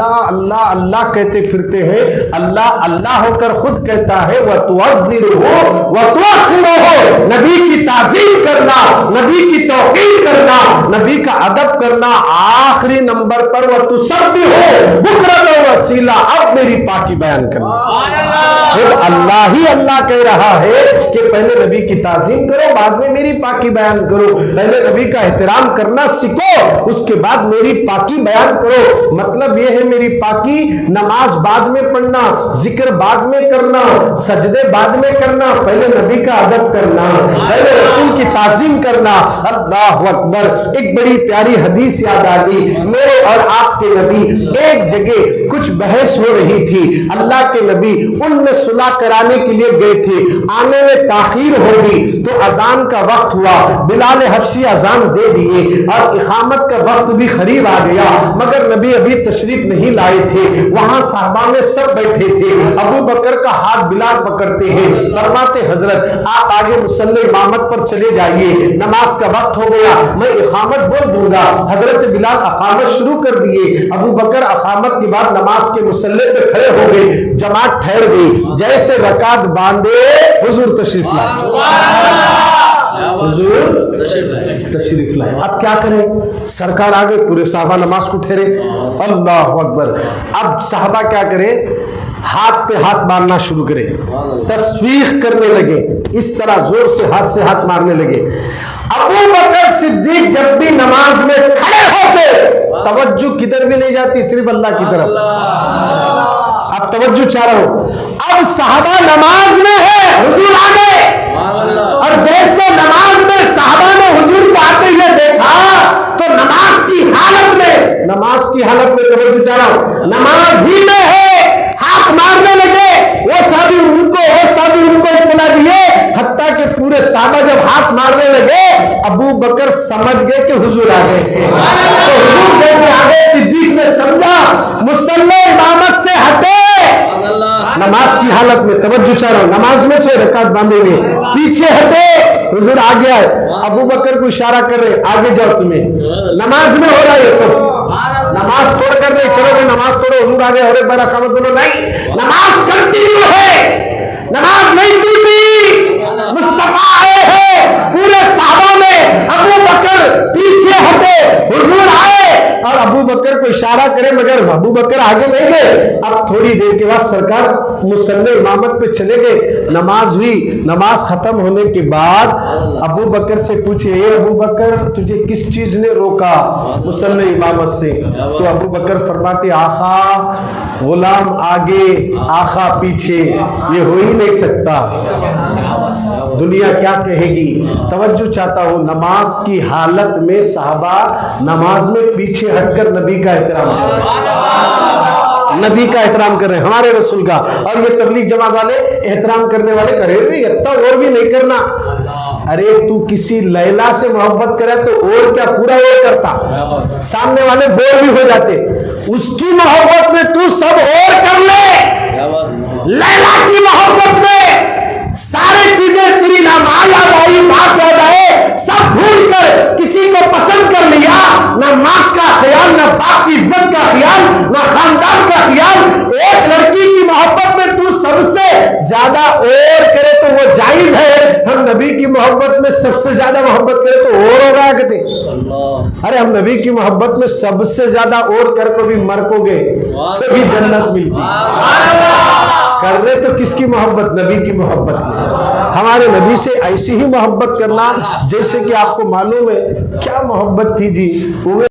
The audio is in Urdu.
اللہ اللہ کہتے پھرتے ہیں، اللہ اللہ ہو کر خود کہتا ہے وَتُعَزِّرُهُ وَتُوَقِّرُهُ، نبی کی تعظیم کرنا، نبی کی توقیر کرنا، نبی کا ادب کرنا، آخری نمبر پر وَتُسَبِّحُهُ بُكْرَةً وَأَصِيلًا، اب میری پاکی بیان کرنا۔ خود اللہ ہی اللہ کہہ رہا ہے کہ پہلے نبی کی تعظیم کرو، بعد میں میری پاکی بیان کرو، پہلے نبی کا احترام کرنا سیکھو، اس کے بعد میری پاکی بیان کرو۔ مطلب یہ ہے میری پاکی نماز بعد میں پڑھنا، ذکر بعد میں کرنا، سجدے بعد میں کرنا، پہلے نبی کا ادب کرنا، پہلے رسول کی تعظیم کرنا۔ اللہ اکبر۔ ایک بڑی پیاری حدیث یاد آ گئی، میرے اور آپ کے نبی ایک جگہ کچھ بحث ہو رہی تھی، اللہ کے نبی ان میں صلح کرانے کے لیے گئے تھے، آنے میں تاخیر ہو گئی تو اذان کا وقت ہوا، بلال حبشی اذان دے دیے اور اقامت کا وقت بھی قریب آ گیا، مگر نبی ابھی تشریف نہیں لائے تھے۔ وہاں صحابہ میں سب بیٹھے تھے، ابو بکر کا ہاتھ بلال پکڑتے ہیں، فرماتے حضرت آپ آگے مصلی امامت پر چلے جائیے، نماز کا وقت ہو گیا، میں اقامت بول دوں گا۔ حضرت بلال اقامت شروع کر دیے، ابو بکر اقامت کے بعد نماز کے مصلی پہ کھڑے ہو گئے، جماعت ٹھہر گئی، جیسے رکعت باندھے حضور تشریف لائے، حضور تشریف لائے۔ اب کیا کریں، سرکار آگے، پورے صحابہ نماز کو ٹھہرے، اللہ اکبر۔ اب صحابہ کیا کریں، ہاتھ پہ ہاتھ مارنا شروع کرے، تصفیق کرنے لگے، اس طرح زور سے ہاتھ مارنے لگے۔ ابو بکر صدیق جب بھی نماز میں کھڑے ہوتے، توجہ کدھر بھی نہیں جاتی، صرف اللہ کی طرف۔ اب توجہ چاہ رہا ہوں، اب صحابہ نماز میں ہے، حضور آگے، اور جیسے نماز میں صحابہ نے حضور کو آتے ہوئے دیکھا تو نماز کی حالت میں توجہ چاہ رہا ہوں، نماز ہی میں ہے، ہاتھ مارنے لگے، وہ صحابی ان کو اطلاع دیے، حتیٰ کہ پورے صحابہ جب ہاتھ مارنے لگے ابو بکر سمجھ گئے کہ حضور آ گئے ہیں، تو حضور جیسے آگے، صدیق نے سمجھا، مصلی امامت سے ہٹے، نماز کی حالت میں توجہ چاہ رہا ہوں، نماز میں 6 رکعت باندھے ہوئے، پیچھے ہٹے، حضور آگے آئے، ابو بکر کو اشارہ کر رہے، آگے جاؤ، تمہیں نماز میں ہو رہا ہے یہ سب، نماز توڑ کر نہیں، چلو کہ نماز توڑو، حضور آگے، اور ایک بار اقامت بولو، نہیں، نماز کنٹینیو ہے، نماز نہیں ٹوٹی، مصطفیٰ آئے ہیں، پورے صحابہ میں ابو بکر پیچھے ہٹے، حضور آئے اور ابو بکر کو اشارہ کرے، مگر ابو بکر آگے نہیں گئے۔ اب تھوڑی دیر کے بعد سرکار مصلی امامت پہ چلے گئے، نماز ہوئی، نماز ختم ہونے کے بعد ابو بکر سے پوچھے، اے ابو بکر تجھے کس چیز نے روکا مصلی امامت سے؟ تو ابو بکر فرماتے، آقا غلام آگے، آقا پیچھے، یہ ہو ہی نہیں سکتا، دنیا کیا کہے گی۔ توجہ چاہتا ہوں، نماز کی حالت میں صحابہ نماز میں پیچھے ہٹ کر نبی کا احترام کر رہے ہیں، نبی کا احترام کر رہے ہیں، ہمارے رسول کا۔ اور یہ تبلیغ جماعت والے احترام کرنے والے کرے رہے، اتنا اور بھی نہیں کرنا۔ ارے تو کسی لیلا سے محبت کرے تو اور کیا، پورا اور کرتا، سامنے والے بور بھی ہو جاتے، اس کی محبت میں تو سب اور کر لے، لیلا کی محبت میں سارے چیزیں تیری نہ ماں یاد آئی، باپ یاد آئے، سب بھول کر کسی کو پسند کر لیا، نہ ماں کا خیال، نہ باپ کی عزت کا خیال، نہ خاندان کا خیال، ایک لڑکی کی محبت میں تو سب سے زیادہ اور کرے تو وہ جائز ہے، ہم نبی کی محبت میں سب سے زیادہ محبت کرے تو اور ہوگا کہتے، ارے ہم نبی کی محبت میں سب سے زیادہ اور کر کو بھی مر کو گے تو بھی جنت ملتی، کر رہے تو کس کی محبت، نبی کی محبت میں۔ ہمارے نبی سے ایسی ہی محبت کرنا جیسے کہ آپ کو معلوم ہے کیا محبت تھی جی۔